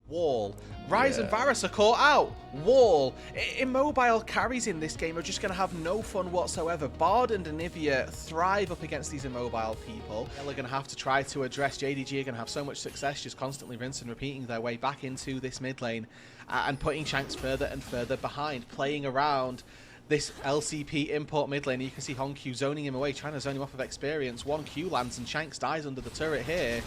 Wall. Ryze and Varus are caught out. Wall. Immobile carries in this game are just going to have no fun whatsoever. Bard and Anivia thrive up against these immobile people. They're going to have to try to address. JDG are going to have so much success just constantly rinse and repeating their way back into this mid lane and putting Shanks further and further behind, playing around this LCP import mid lane. You can see Honq zoning him away, trying to zone him off of experience. One Q lands and Shanks dies under the turret here.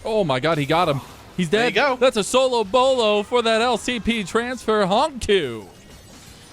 Oh my god, he got him. He's dead. There you go. That's a solo bolo for that LCP transfer, Honq.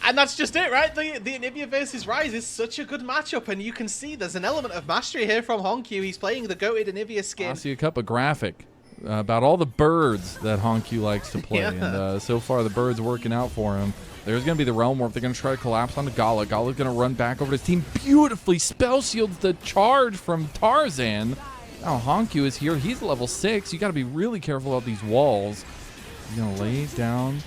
And that's just it, right? The Anivia versus Ryze is such a good matchup, and you can see there's an element of mastery here from Honq. He's playing the goated Anivia skin. I see a cup of graphic about all the birds that Honq likes to play, Yeah. and so far the birds working out for him. There's going to be the Realm Warp. They're going to try to collapse onto Gala. Gala's going to run back over to his team. Beautifully spell shields the charge from Tarzan. Now Honq is here. He's level 6. You got to be really careful about these walls. He's going to lay down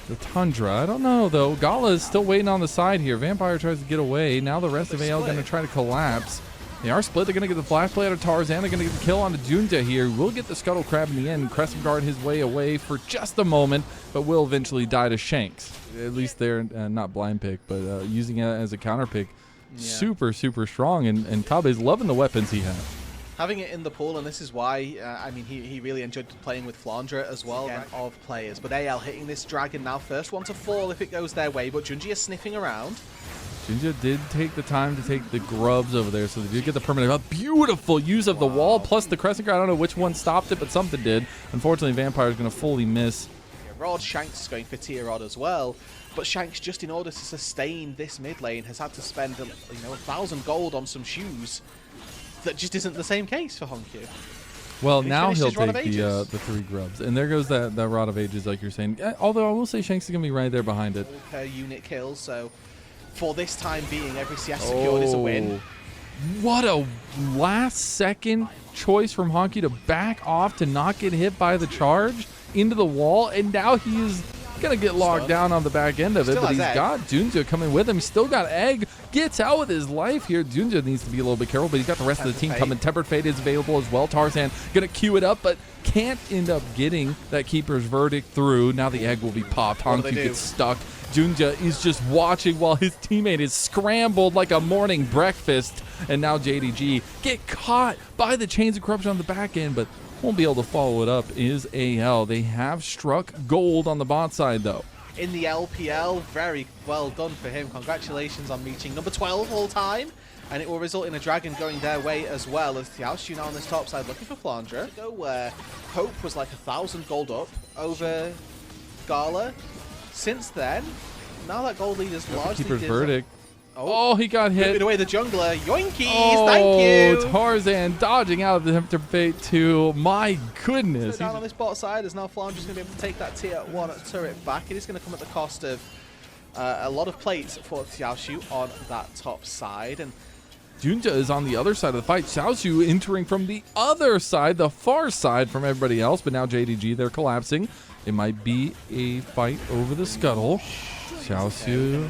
the Tundra. I don't know, though. Gala is still waiting on the side here. Vampire tries to get away. Now the rest of AL going to try to collapse. They are split. They're going to get the flash play out of Tarzan. They're going to get the kill onto Junta here. Will get the Scuttle Crab in the end. Crescent Guard his way away for just a moment, but will eventually die to Shanks. At least they're not blind pick, but using it as a counter pick. Yeah. Super, super strong. And Tabe's loving the weapons he has. Having it in the pool, and this is why, I mean, he really enjoyed playing with Flandre as well, right, of players. But AL hitting this dragon now, first one to fall if it goes their way, but Junji is sniffing around. Junji did take the time to take the grubs over there, so they did get the permanent. A beautiful use of the wall, plus the Crescent Guard. I don't know which one stopped it, but something did. Unfortunately, Vampire is going to fully miss. Rod, Shanks is going for tier Rod as well. But Shanks, just in order to sustain this mid lane, has had to spend 1,000 gold on some shoes. That just isn't the same case for Honq. Well, now he'll take the 3 grubs. And there goes that Rod of Ages, like you're saying. Although I will say Shanks is going to be right there behind it. Per unit kill, so for this time being, every CS secured is a win. What a last-second choice from Honq to back off to not get hit by the charge into the wall. And now he's going to get locked down on the back end of it. But he's got Junja coming with him. He's still got Egg. Gets out with his life here. Junja needs to be a little bit careful, but he's got the rest of the team coming. Tempered Fate is available as well. Tarzan going to queue it up, but can't end up getting that Keeper's Verdict through. Now the Egg will be popped. Honq gets stuck. Junja is just watching while his teammate is scrambled like a morning breakfast. And now JDG get caught by the Chains of Corruption on the back end, but won't be able to follow it up is AL. They have struck gold on the bot side, though. In the LPL, very well done for him. Congratulations on reaching number 12 all time. And it will result in a dragon going their way as well, as Xiaoxu now on this top side looking for Flandre. Where Hope was like 1,000 gold up over Gala. Since then, now that gold lead is largely... Keeper's Verdict. Oh, he got hit. Moving away the jungler. Yoinkies, thank you. Tarzan dodging out of the Tempter Fate too. My goodness. So down on this bot side, as now Flandre's going to be able to take that tier 1 turret back. It is going to come at the cost of a lot of plates for Xiaoxu on that top side. And Junja is on the other side of the fight. Xiaoxu entering from the other side, the far side from everybody else. But now JDG, they're collapsing. It might be a fight over the scuttle. Xiaoxu.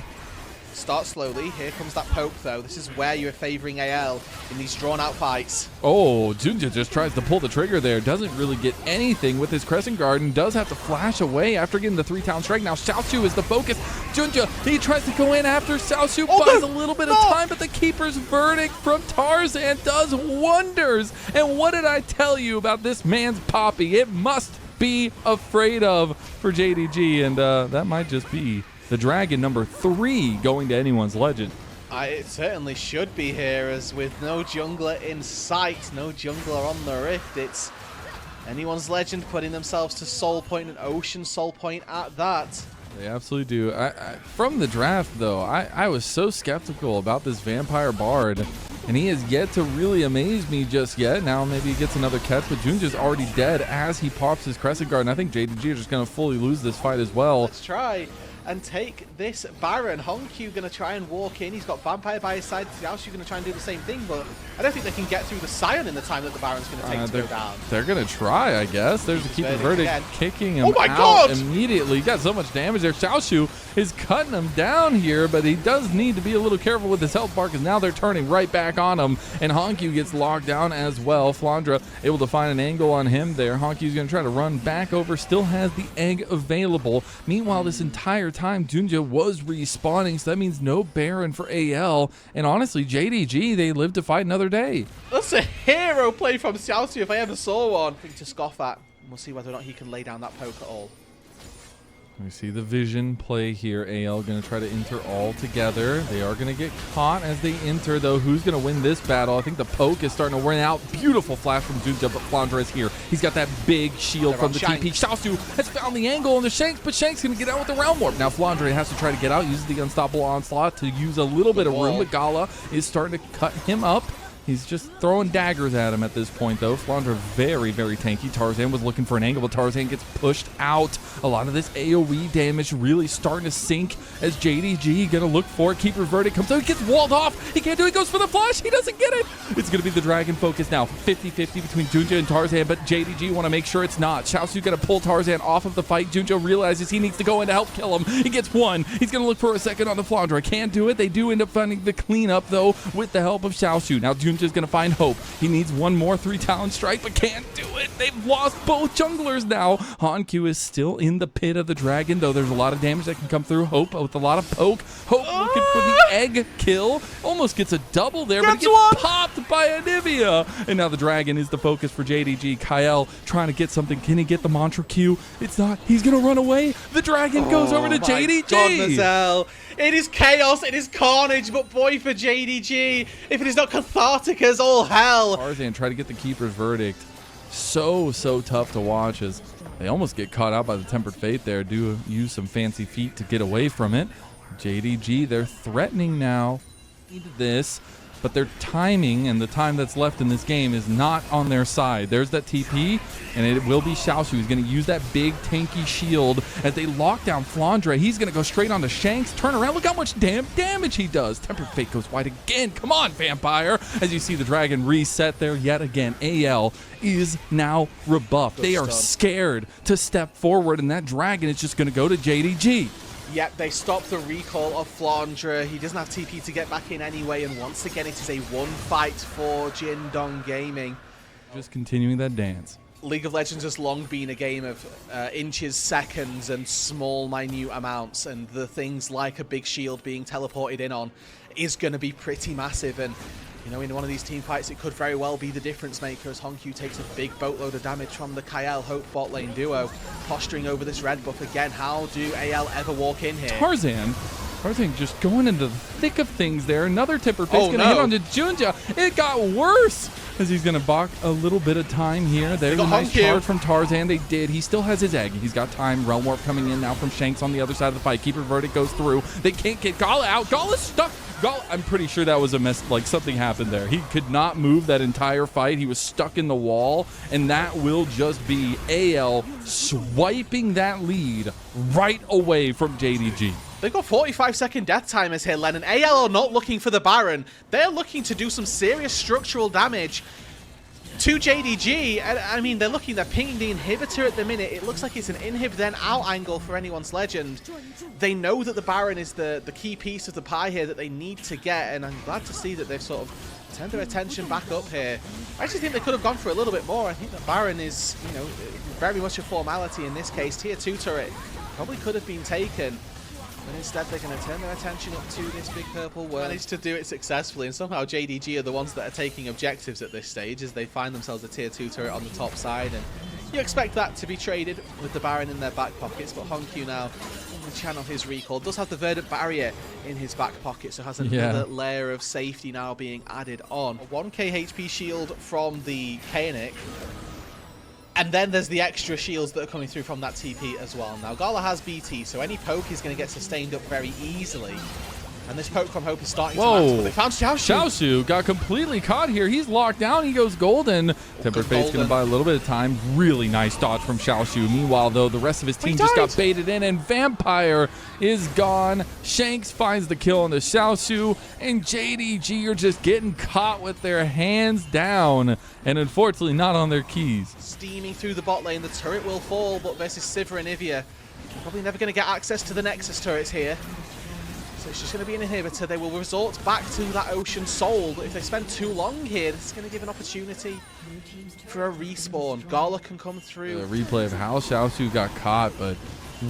Start slowly. Here comes that poke, though. This is where you're favoring AL in these drawn-out fights. Oh, Junja just tries to pull the trigger there. Doesn't really get anything with his Crescent Guard and does have to flash away after getting the 3-town strike. Now Xiaoxu is the focus. Junja, he tries to go in after Xiaoxu. Buys a little bit of time, but the Keeper's Verdict from Tarzan does wonders. And what did I tell you about this man's Poppy? It must be afraid of for JDG, and that might just be the dragon number 3 going to anyone's legend. It certainly should be here, as with no jungler in sight, no jungler on the rift, it's anyone's legend putting themselves to soul point and ocean soul point at that. They absolutely do. From the draft, though, I was so skeptical about this Vampire Bard, and he has yet to really amaze me just yet. Now maybe he gets another catch, but Junja's already dead as he pops his Crescent Guard, and I think JDG is just going to fully lose this fight as well. Let's try. and take this Baron. Honkyu going to try and walk in. He's got Vampire by his side. Xiaoxu going to try and do the same thing, but I don't think they can get through the Scion in the time that the Baron's going to take to go down. They're going to try, I guess. There's a keeper verdict kicking him out God. Immediately. He got so much damage there. Xiaoxu is cutting him down here, but he does need to be a little careful with his health bar because now they're turning right back on him, and Honkyu gets locked down as well. Flandra able to find an angle on him there. Honkyu's going to try to run back over, still has the egg available. Meanwhile, this entire time, Junja was respawning, so that means no Baron for AL. And honestly, JDG, they live to fight another day. That's a hero play from Xiaoxu if I ever saw one. Thing to scoff at. We'll see whether or not he can lay down that poke at all. We see the vision play here. AL going to try to enter all together. They are going to get caught as they enter, though. Who's going to win this battle? I think the poke is starting to win out. Beautiful flash from Junja, but Flandra is here. He's got that big shield from the TP. Xiaoxu has found the angle on the Shanks, but Shanks going to get out with the Realm Warp. Now Flandra has to try to get out, uses the Unstoppable Onslaught to use a little bit of room, but Gala is starting to cut him up. He's just throwing daggers at him at this point, though. Flandra very, very tanky. Tarzan was looking for an angle, but Tarzan gets pushed out. A lot of this AoE damage really starting to sink as JDG going to look for it. Keeper Verdict comes out. He gets walled off. He can't do it. He goes for the flash. He doesn't get it. It's going to be the Dragon focus now. 50-50 between Junja and Tarzan, but JDG want to make sure it's not. Xiaoxu going to pull Tarzan off of the fight. Junja realizes he needs to go in to help kill him. He gets one. He's going to look for a second on the Flandra. Can't do it. They do end up finding the cleanup, though, with the help of Xiaoxu. Now Junja is going to find hope. He needs one more 3-talent strike, but can't do it. They've lost both junglers now. Honkyu is still in the pit of the dragon, though there's a lot of damage that can come through. Hope with a lot of poke. Hope looking for the egg kill. Almost gets a double there, but he gets popped by Anivia. And now the dragon is the focus for JDG. Kael trying to get something. Can he get the mantra Q? It's not. He's going to run away. The dragon goes over to JDG. God, Mazel. It is chaos. It is carnage, but boy, for JDG, if it is not cathartic as all hell. Tarzan try to get the keeper's verdict. So tough to watch as they almost get caught out by the Tempered Fate there. Do use some fancy feet to get away from it. JDG, they're threatening now. This, but their timing and the time that's left in this game is not on their side. There's that TP, and it will be Xiaoxu who's going to use that big tanky shield as they lock down Flandra. He's going to go straight onto Shanks. Turn around. Look how much damage he does. Tempered Fate goes wide again. Come on, Vampire. As you see the dragon reset there yet again. AL is now rebuffed. They are scared to step forward, and that dragon is just going to go to JDG. Yep, they stopped the recall of Flandra. He doesn't have TP to get back in anyway, and once again, it is a one fight for Jindong Gaming. Just continuing that dance. League of Legends has long been a game of inches, seconds, and small, minute amounts, and the things like a big shield being teleported in on is going to be pretty massive, and you know, in one of these team fights, it could very well be the difference maker as Honkyu takes a big boatload of damage from the Kael Hope bot lane duo. Posturing over this red buff again. How do AL ever walk in here? Tarzan just going into the thick of things there. Another Tempered Fate's going to hit onto Junja. It got worse as he's going to balk a little bit of time here. There's a nice charge from Tarzan. They did. He still has his egg. He's got time. Realm Warp coming in now from Shanks on the other side of the fight. Keeper Verdict goes through. They can't get Gala out. Gala's stuck. I'm pretty sure that was a mess, like something happened there. He could not move that entire fight. He was stuck in the wall, and that will just be AL swiping that lead right away from JDG. They've got 45-second death timers here, Len, and AL are not looking for the Baron. They're looking to do some serious structural damage to JDG. And I mean, they're pinging the inhibitor at the minute. It looks like it's an inhib then out angle for anyone's legend. They know that the Baron is the key piece of the pie here that they need to get, and I'm glad to see that they've sort of turned their attention back up here. I actually think they could have gone for a little bit more. I think the Baron is, you know, very much a formality in this case. Tier 2 turret probably could have been taken. But instead, they're going to turn their attention up to this big purple worm. Managed to do it successfully, and somehow JDG are the ones that are taking objectives at this stage as they find themselves a tier 2 turret on the top side. And you expect that to be traded with the Baron in their back pockets, but Honkyu now will channel his recall. Does have the Verdant Barrier in his back pocket, so has another layer of safety now being added on. A 1k HP shield from the Kaenic. And then there's the extra shields that are coming through from that TP as well. Now, Gala has BT, so any poke is going to get sustained up very easily. And this poke from Hope is starting to matter, but they found Xiaoshu. Xiaoshu got completely caught here. He's locked down. He goes golden. Tempered Fate's going to buy a little bit of time. Really nice dodge from Xiaoshu. Meanwhile, though, the rest of his team just got baited in, and Vampire is gone. Shanks finds the kill on the Xiaoshu, and JDG are just getting caught with their hands down, and unfortunately not on their keys. Steaming through the bot lane. The turret will fall, but versus Sivir and Ivia, probably never going to get access to the Nexus turrets here. So it's just going to be an inhibitor. They will resort back to that Ocean Soul, but if they spend too long here, this is going to give an opportunity for a respawn. Gala can come through. The replay of how Xiaoshu got caught, but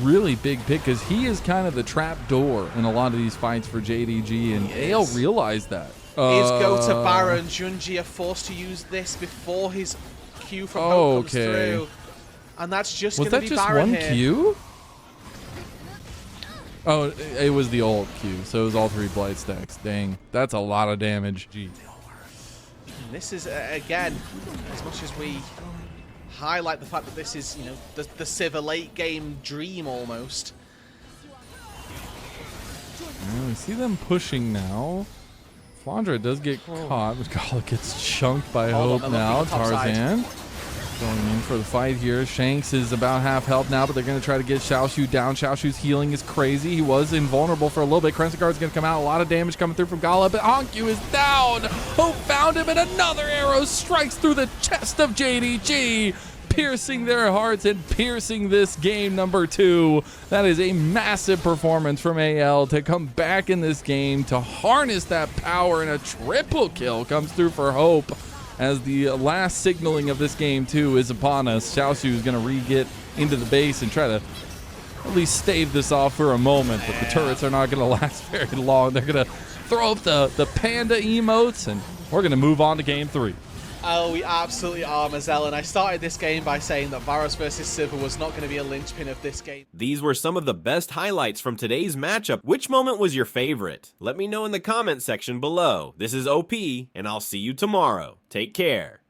really big pick because he is kind of the trap door in a lot of these fights for JDG, and AL realized that. Is go to Baron. Junji are forced to use this before his Q from Hope comes through. And that's just going to be Baron here. Was that just one Q? Oh, it was the old Q, so it was all 3 Blight stacks. Dang, that's a lot of damage. Gee. This is, again, as much as we highlight the fact that this is, you know, the Sivir late game dream almost. We see them pushing now. Flandra does get caught, but Gala gets chunked by Hope now. Tarzan going in for the fight here. Shanks is about half health now, but they're going to try to get Xiaoshu down. Xiaoshu's healing is crazy. He was invulnerable for a little bit. Crescent Guard's going to come out. A lot of damage coming through from Gala, but Honkyu is down. Hope found him, and another arrow strikes through the chest of JDG, piercing their hearts and piercing this game number 2. That is a massive performance from AL to come back in this game, to harness that power, and a triple kill comes through for Hope. As the last signaling of this game, too, is upon us. Xiaoshu is going to re-get into the base and try to at least stave this off for a moment, but the turrets are not going to last very long. They're going to throw up the panda emotes, and we're going to move on to game 3. Oh, we absolutely are, Mazel, and I started this game by saying that Varus versus Sivir was not going to be a linchpin of this game. These were some of the best highlights from today's matchup. Which moment was your favorite? Let me know in the comment section below. This is OP, and I'll see you tomorrow. Take care.